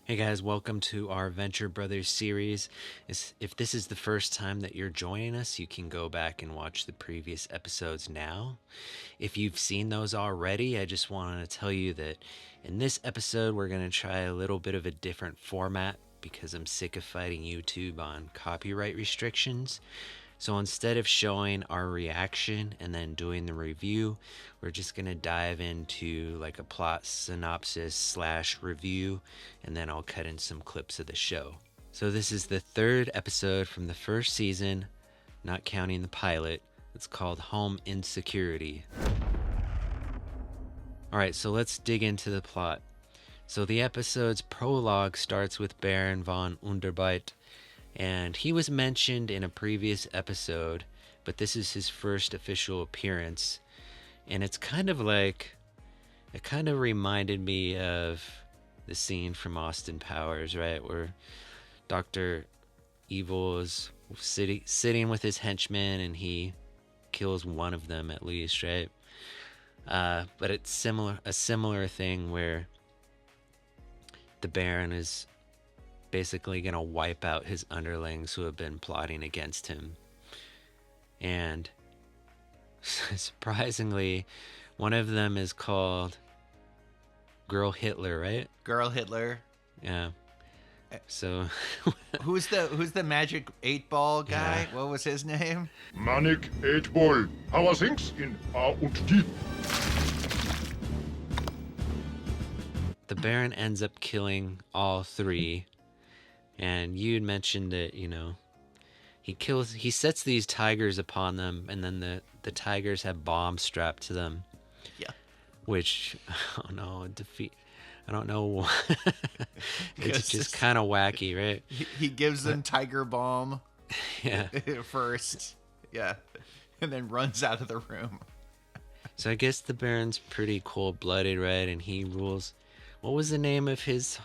Hey guys, welcome to our Venture Brothers series. If this is the first time that you're joining us, you can go back and watch the previous episodes now. If you've seen those already, I just wanted to tell you that in this episode, we're going to try a little bit of a different format because I'm sick of fighting YouTube on copyright restrictions. So instead of showing our reaction and then doing the review, we're just going to dive into like a plot synopsis slash review, and then I'll cut in some clips of the show. So this is the third episode from the first season, not counting the pilot. It's called Home Insecurity. Alright, so let's dig into the plot. So the episode's prologue starts with Baron von Underbeit, and he was mentioned in a previous episode, but this is his first official appearance. And it's kind of like, it kind of reminded me of the scene from Austin Powers, right? Where Dr. Evil is sitting with his henchmen and he kills one of them at least, right? But it's a similar thing where the Baron is basically going to wipe out his underlings who have been plotting against him. And surprisingly, one of them is called Girl Hitler, right? Girl Hitler. Yeah. So who's the magic 8-ball guy? Yeah. What was his name? Manic 8-Ball. How are things in A und die? The Baron ends up killing all three. And you'd mentioned that, he sets these tigers upon them, and then the tigers have bombs strapped to them. Yeah. Which, I don't know. It's just kind of wacky, right? He gives them tiger bomb. Yeah. First. Yeah. And then runs out of the room. So I guess the Baron's pretty cold-blooded, right? And he rules. What was the name of his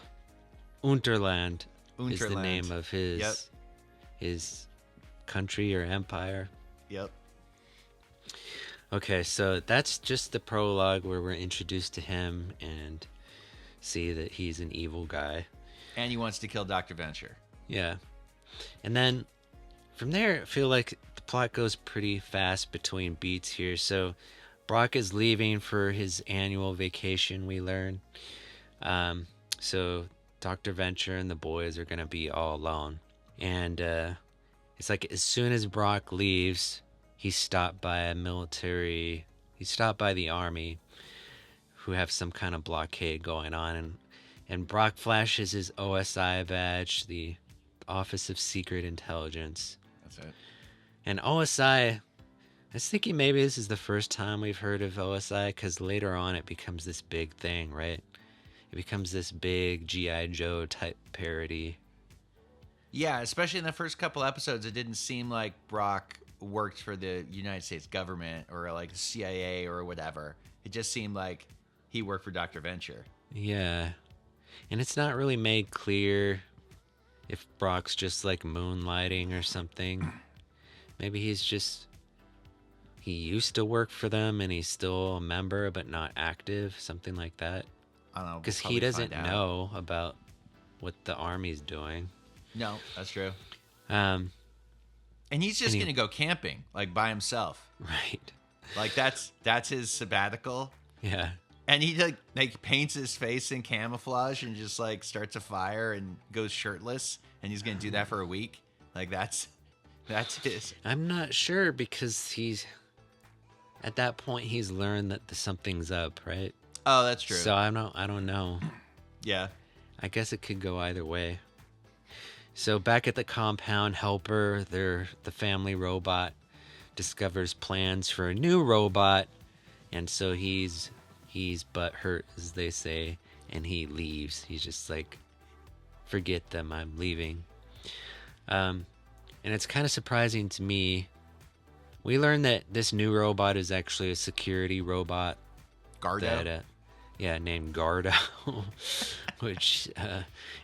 Unterland? Is the name of his country or empire. Yep. Okay, so that's just the prologue where we're introduced to him and see that he's an evil guy. And he wants to kill Dr. Venture. Yeah. And then from there, I feel like the plot goes pretty fast between beats here. So Brock is leaving for his annual vacation, we learn. So Dr. Venture and the boys are going to be all alone. And it's like as soon as Brock leaves, he's stopped by the army who have some kind of blockade going on. And Brock flashes his OSI badge, the Office of Secret Intelligence. That's it. And OSI, I was thinking maybe this is the first time we've heard of OSI, because later on it becomes this big thing, right? It becomes this big G.I. Joe type parody. Yeah, especially in the first couple episodes, it didn't seem like Brock worked for the United States government or like the CIA or whatever. It just seemed like he worked for Dr. Venture. Yeah. And it's not really made clear if Brock's just like moonlighting or something. Maybe he used to work for them and he's still a member but not active, something like that. I don't know. Because he doesn't know about what the army's doing. No, that's true. And he's just going to go camping, like by himself. Right. Like that's his sabbatical. Yeah. And he like paints his face in camouflage and just like starts a fire and goes shirtless. And he's going to do that for a week. Like that's his. I'm not sure because at that point he's learned that something's up, right? Oh, that's true. So I don't know. Yeah. I guess it could go either way. So back at the compound, Helper, the family robot, discovers plans for a new robot, and so he's butthurt, as they say, and he leaves. He's just like, forget them, I'm leaving. And it's kind of surprising to me. We learned that this new robot is actually a security robot. Gardo? Named Gardo, which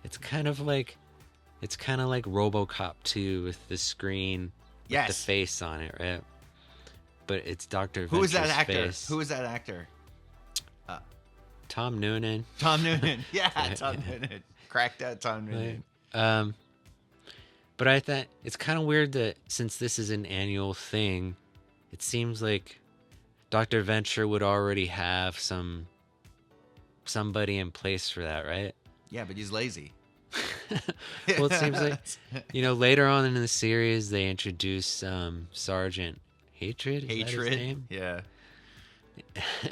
it's kind of like RoboCop 2 with the screen with the face on it, right? But it's Dr. Who is that Venture's actor? face. Who is that actor? Tom Noonan. Tom Noonan. Yeah, Tom Noonan. Cracked out time minion. But I thought it's kind of weird that since this is an annual thing, it seems like Dr. Venture would already have somebody in place for that, right? Yeah, but he's lazy. Well, it seems like, later on in the series, they introduce Sergeant Hatred. Is that his name? Yeah.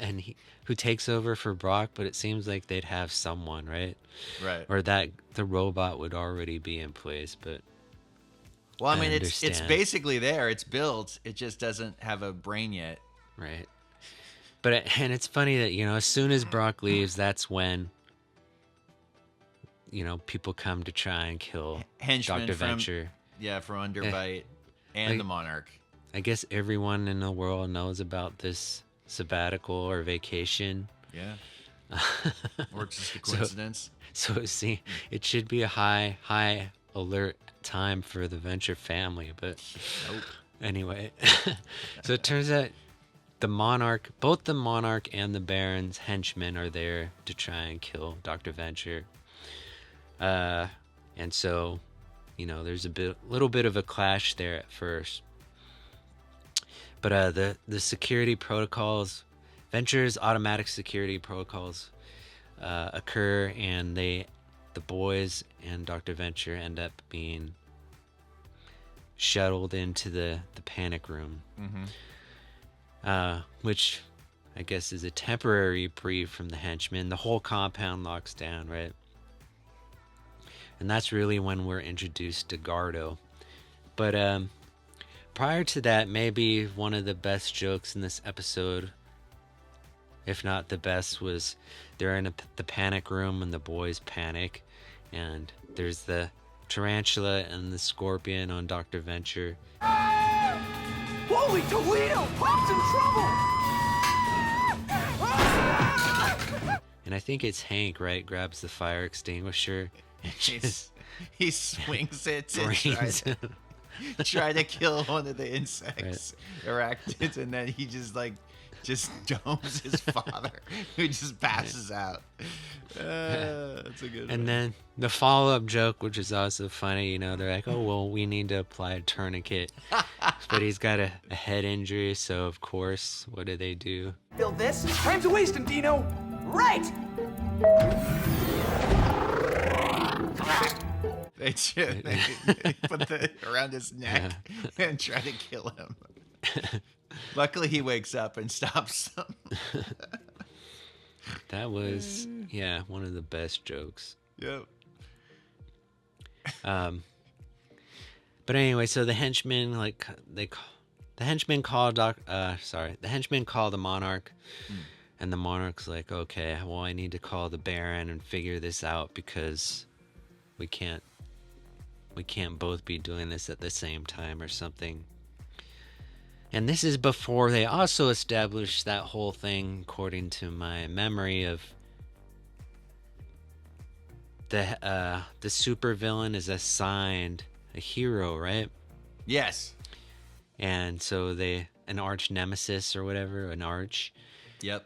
And who takes over for Brock, but it seems like they'd have someone, right? Right. Or that the robot would already be in place, but well, I mean, it's basically there. It's built. It just doesn't have a brain yet. Right. And it's funny that, as soon as Brock leaves, that's when people come to try and kill Henchmen Dr. Venture. Yeah, from Underbite and the Monarch. I guess everyone in the world knows about this sabbatical or vacation. Yeah. Or it's just a coincidence. So it should be a high alert time for the Venture family, but nope. Anyway. So it turns out both the Monarch and the Baron's henchmen are there to try and kill Dr. Venture. And so, there's little bit of a clash there at first. But the security protocols, Venture's automatic security protocols occur, and the boys and Dr. Venture end up being shuttled into the panic room. Which I guess is a temporary reprieve from the henchmen. The whole compound locks down, right? And that's really when we're introduced to Gardo. But prior to that, maybe one of the best jokes in this episode, if not the best, was they're in the panic room and the boys panic. And there's the tarantula and the scorpion on Dr. Venture. Holy Toledo! Pop's in trouble! And I think it's Hank, right? Grabs the fire extinguisher. He swings it to try to kill one of the insects, arachnids, and then he just domes his father, who just passes out. That's a good one. And then the follow-up joke, which is also funny, they're like, oh, well, we need to apply a tourniquet. But he's got a head injury, so of course, what do they do? Build this. Time's a wasting, Dino. Right! They put it around his neck and try to kill him. Luckily, he wakes up and stops them. That was, one of the best jokes. Yep. But anyway, so the henchmen, the henchmen call the Monarch, and the Monarch's like, okay, well, I need to call the Baron and figure this out because we can't both be doing this at the same time or something. And this is before they also established that whole thing, according to my memory, of the supervillain is assigned a hero, right? Yes. And so an arch nemesis or whatever, an arch. Yep.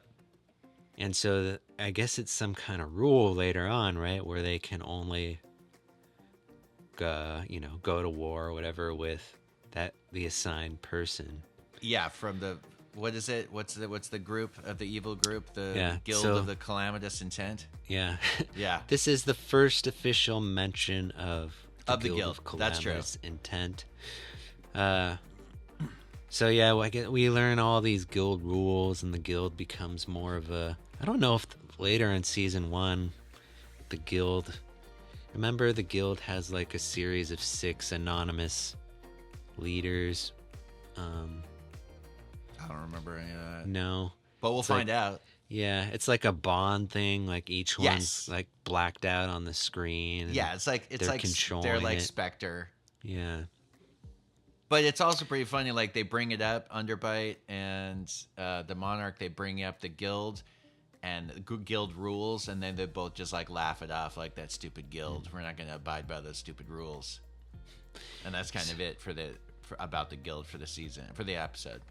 And so I guess it's some kind of rule later on, right, where they can only go to war or whatever with the assigned person. Yeah, from what is it? What's the group of the evil group? The Guild of the Calamitous Intent? Yeah. Yeah. This is the first official mention of the Guild of That's Calamitous true. Intent. So yeah, I guess we learn all these guild rules, and the guild becomes more of a. I don't know if later in season 1, the guild. Remember, the guild has a series of 6 anonymous leaders. I don't remember any of that. No, but we'll find out. Yeah, it's like a Bond thing. Each one's blacked out on the screen. Yeah, it's like they're like Spectre. Yeah. But it's also pretty funny. They bring it up, Underbite and the Monarch. They bring up the guild and guild rules, and then they both just laugh it off, that stupid guild. We're not going to abide by those stupid rules. And that's kind of it about the guild for the season, for the episode.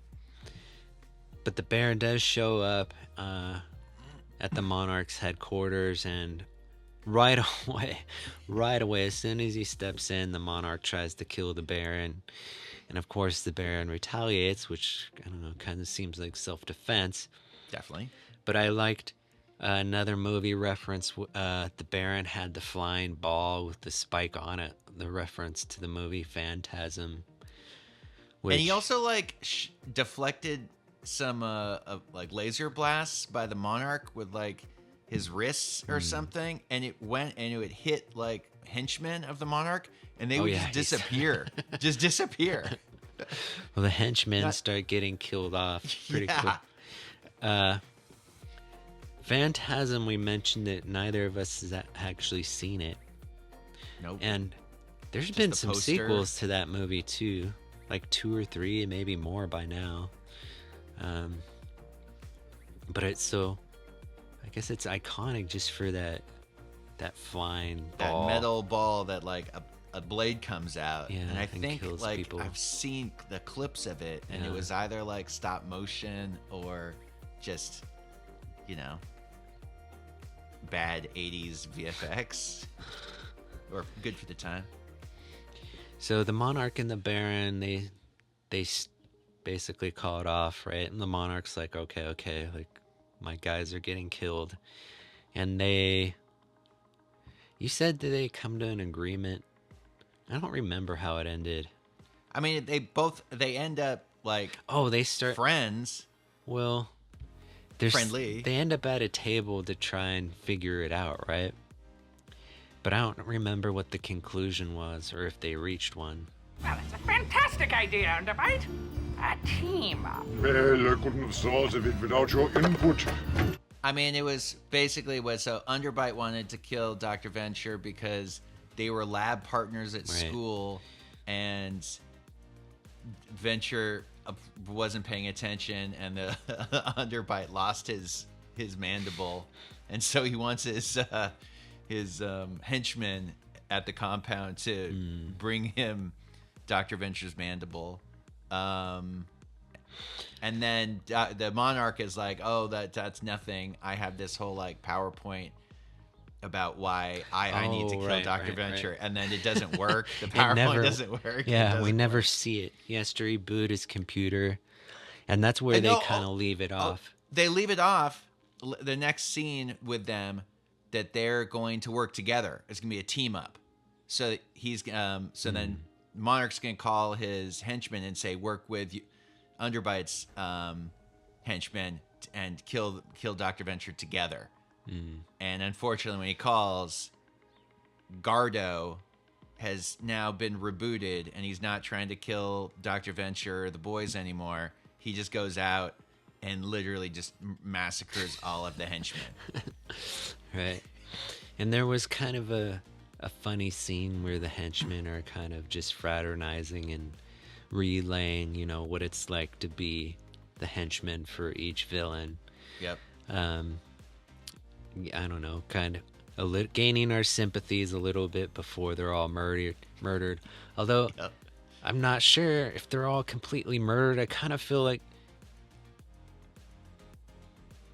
But the Baron does show up at the Monarch's headquarters, and right away, right away, as soon as he steps in, the monarch tries to kill the Baron. And of course, the Baron retaliates, which, I don't know, kind of seems like self defense. Definitely. But I liked another movie reference. The Baron had the flying ball with the spike on it, the reference to the movie Phantasm. Which, And he also like deflected some like laser blasts by the monarch with like his wrists or something, and it went and it would hit like henchmen of the monarch, and they would just disappear, just disappear. Well, the henchmen start getting killed off pretty quick. Phantasm, we mentioned it. Neither of us has actually seen it. Nope. And there's Just been the some poster. sequels to that movie too, like 2 or 3, maybe more by now. But it's so, I guess it's iconic just for that flying ball. That metal ball that like a blade comes out, Yeah, and I and think kills like people. I've seen the clips of it, and it Yeah. was either like stop motion or just, you know, bad 80s VFX or good for the time. So the monarch and the baron, they basically call it off, right? And the monarch's like, okay, like my guys are getting killed, and you said that they come to an agreement. I don't remember how it ended. I mean, they end up like Oh, they start friends. well. Friendly. They end up at a table to try and figure it out, right? But I don't remember what the conclusion was or if they reached one. Well, it's a fantastic idea, Underbite. A team up. Well, I couldn't have thought of it without your input. I mean, it was basically so Underbite wanted to kill Dr. Venture because they were lab partners at Right. school, and Venture wasn't paying attention, and the Underbite lost his mandible, and so he wants his henchmen at the compound to bring him Dr. Venture's mandible. And then the monarch is like, oh, that's nothing. I have this whole like PowerPoint about why I need to kill right, Dr. right, Venture. right. And then it doesn't work. The It PowerPoint doesn't work. Yeah, we never see it. He has to reboot his computer, and that's where And they no, kind of leave it off. They leave it off. The next scene with them that they're going to work together. It's gonna be a team up. So then Monarch's gonna call his henchmen and say, work with Underbite's henchmen and kill Dr. Venture together. And unfortunately, when he calls, Gardo has now been rebooted, and he's not trying to kill Dr. Venture or the boys anymore. He just goes out and literally just massacres all of the henchmen. Right. And there was kind of a funny scene where the henchmen are kind of just fraternizing and relaying, what it's like to be the henchman for each villain. Yep. I don't know, kind of gaining our sympathies a little bit before they're all murdered. Although Yep. I'm not sure if they're all completely murdered. I kind of feel like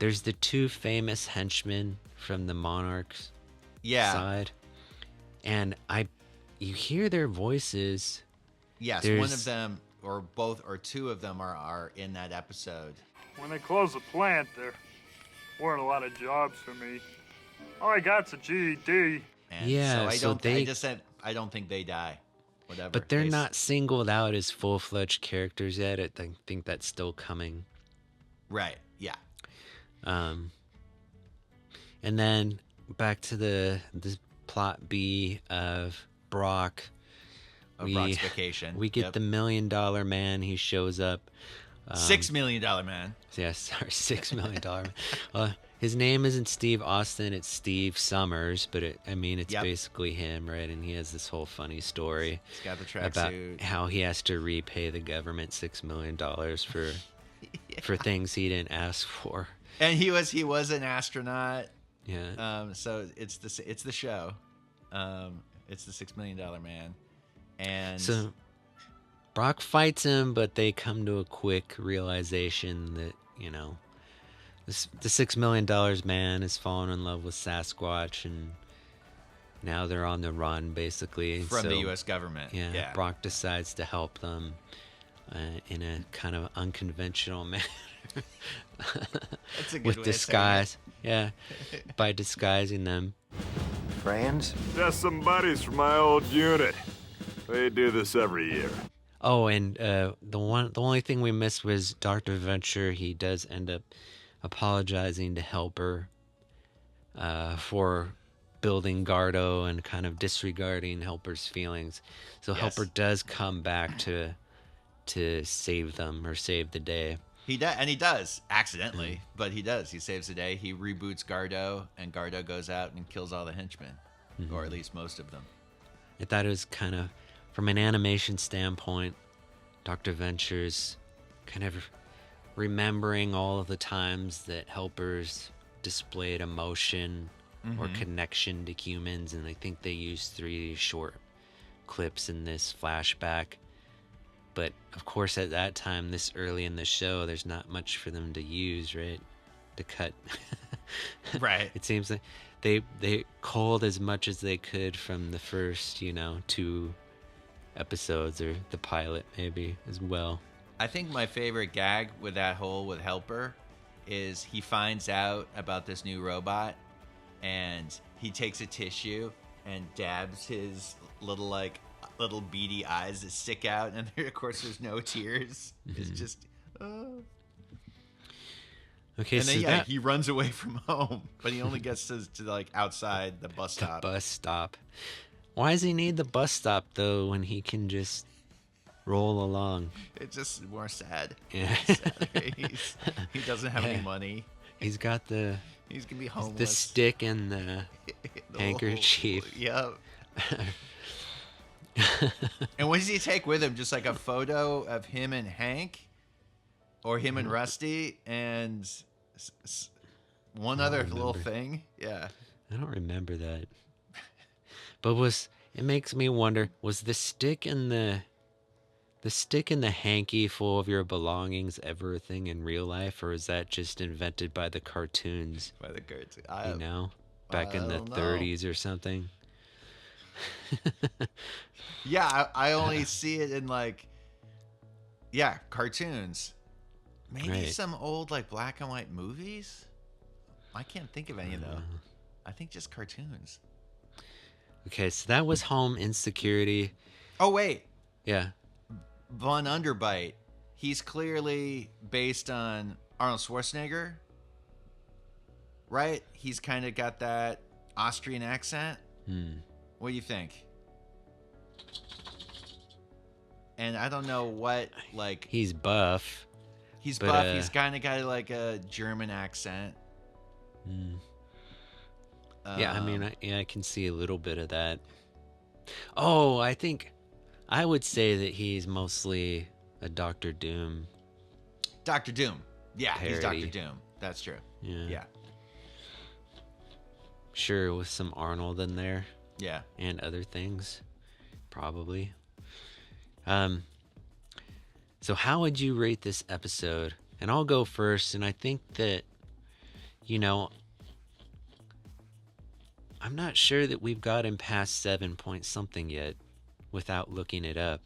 there's the 2 famous henchmen from the Monarch's side, and you hear their voices. Yes, one of them, or both, or 2 of them are in that episode. When they closed the plant, there weren't a lot of jobs for me. All I got's a GED. And Yeah, so I just said I don't think they die. Whatever. But they're not singled out as full-fledged characters yet. I think that's still coming. Right. Yeah. And then back to the plot B of Brock. Brock's vacation. We get the $1 Million Man. He shows up. $6 Million Man. Yeah, sorry, $6 million man. His name isn't Steve Austin; it's Steve Summers. But it's basically him, right? And he has this whole funny story He's got the about tracksuit. how he has to repay the government $6 million for things he didn't ask for. And he was an astronaut. Yeah. So it's the show. It's the $6 Million Man. And So Brock fights him, but they come to a quick realization that, the $6 million man has fallen in love with Sasquatch, and now they're on the run, basically. From So, the U.S. government. Yeah, Brock decides to help them in a kind of unconventional manner. That's a good With way disguise. Yeah, by disguising them. Friends? Just some buddies from my old unit. We do this every year. Oh, and the only thing we missed was Dr. Venture. He does end up apologizing to Helper for building Gardo and kind of disregarding Helper's feelings. So Yes. Helper does come back to save them or save the day. He does, and he does accidentally, but he does. He saves the day. He reboots Gardo, and Gardo goes out and kills all the henchmen, or at least most of them. I thought it was kind of, from an animation standpoint, Dr. Venture's kind of remembering all of the times that Helpers displayed emotion or connection to humans, and I think they used 3 short clips in this flashback. But of course, at that time, this early in the show, there's not much for them to use, right? To cut. Right. It seems like they culled as much as they could from the first, 2 episodes, or the pilot maybe as well. I think my favorite gag with that whole with Helper is he finds out about this new robot, and he takes a tissue and dabs his little beady eyes that stick out, and there, of course, there's no tears. It's just, Okay, and then so he runs away from home, but he only gets to like outside the bus stop. bus stop. Why does he need the bus stop though when he can just roll along? It's just more sad. Yeah. He doesn't have any money. He's got the He's gonna be homeless. the stick and the The handkerchief. Yep. And what does he take with him? Just like a photo of him and Hank, or him and Rusty, and one other little thing. Yeah. I don't remember that. But it makes me wonder, was the stick and the hanky full of your belongings ever a thing in real life, or is that just invented by the cartoons? By the cartoon. Back in the don't know. 30s or something. Yeah, I only see it in cartoons. Maybe Right. some old black and white movies. I can't think of any though. I think just cartoons. Okay, so that was Home Insecurity. Oh wait, Yeah. Von Underbite. He's clearly based on Arnold Schwarzenegger, right? He's kind of got that Austrian accent. What do you think? And I don't know what He's buff. he's but, buff. He's kind of got a German accent. Yeah, I mean, I can see a little bit of that. Oh, I think I would say that he's mostly a Doctor Doom. Doctor Doom. Yeah, he's Parody. Doctor Doom. That's true. Yeah. Yeah. Sure, with some Arnold in there Yeah. and other things, probably. So how would you rate this episode? And I'll go first, and I think that, I'm not sure that we've gotten past 7 point something yet without looking it up.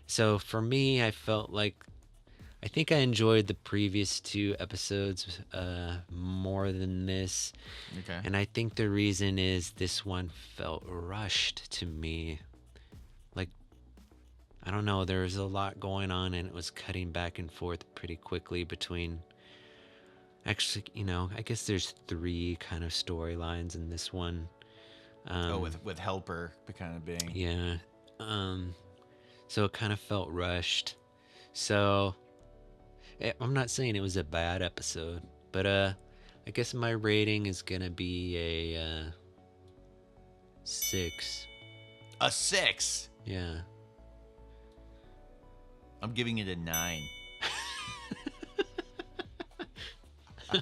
So for me, I think I enjoyed the previous 2 episodes more than this. Okay. And I think the reason is this one felt rushed to me. I don't know, there was a lot going on, and it was cutting back and forth pretty quickly between... Actually, I guess there's 3 kind of storylines in this one. With Helper kind of being. Yeah. So it kind of felt rushed. So I'm not saying it was a bad episode, but I guess my rating is gonna be a 6. A 6. Yeah. I'm giving it a 9. Are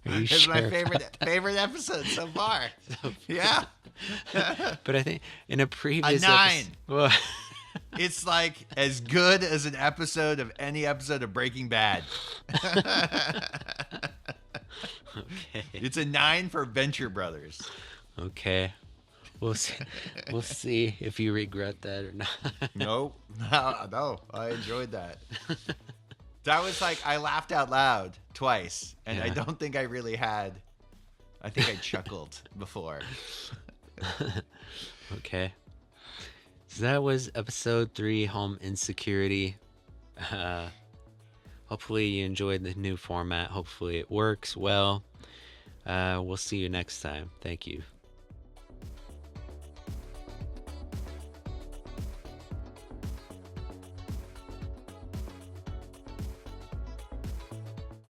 you It's sure? my favorite episode so far. Yeah. But I think in a previous A 9. Well, It's as good as an episode of any episode of Breaking Bad. okay. It's a 9 for Venture Brothers. Okay. We'll see. We'll see if you regret that or not. Nope. No, I enjoyed that. That was like, I laughed out loud twice, and I Yeah. don't think I really had. I think I chuckled before. Okay. So that was episode 3, Home Insecurity. Hopefully you enjoyed the new format. Hopefully it works well. We'll see you next time. Thank you.